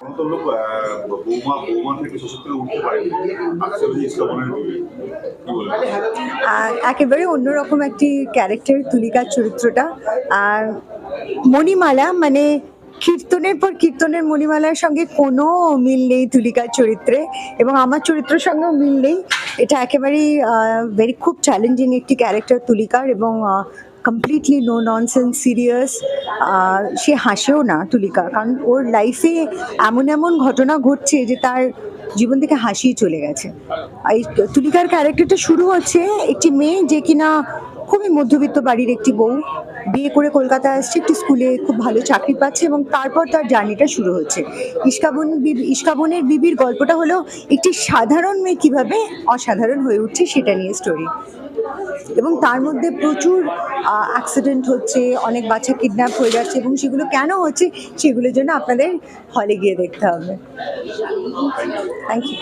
সাধারণত লোক বৌমা থেকে শ্বশুর থেকে উঠতে পারেনি। আজকে হচ্ছে ইস্কাবনের বিয়ে। কি বলবেন? একেবারে অন্যরকম একটি ক্যারেক্টার তুলিকার চরিত্রটা। আর মণিমালা মানে কীর্তনের পর কীর্তনের মণিমালার সঙ্গে কোনো মিল নেই তুলিকার চরিত্রে, এবং আমার চরিত্রের সঙ্গেও মিল নেই। এটা একেবারেই খুব চ্যালেঞ্জিং একটি ক্যারেক্টার তুলিকার, এবং কমপ্লিটলি নো ননসেন্স সিরিয়াস। সে হাসেও না তুলিকা, কারণ ওর লাইফে এমন এমন ঘটনা ঘটছে যে তার জীবন থেকে হাসিই চলে গেছে। এই তুলিকার ক্যারেক্টারটা শুরু হচ্ছে একটি মেয়ে যে কিনা খুবই মধ্যবিত্ত বাড়ির একটি বউ, বিয়ে করে কলকাতায় আসছে, একটি স্কুলে খুব ভালো চাকরি পাচ্ছে, এবং তারপর তার জার্নিটা শুরু হচ্ছে। ইস্কাবনের বিবির গল্পটা হলো একটি সাধারণ মেয়ে কিভাবে অসাধারণ হয়ে উঠছে সেটা নিয়ে স্টোরি। এবং তার মধ্যে প্রচুর অ্যাক্সিডেন্ট হচ্ছে, অনেক বাচ্চা কিডন্যাপ হয়ে যাচ্ছে, এবং সেগুলো কেন হচ্ছে সেগুলোর জন্য আপনাদের হলে গিয়ে দেখতে হবে। Thank you.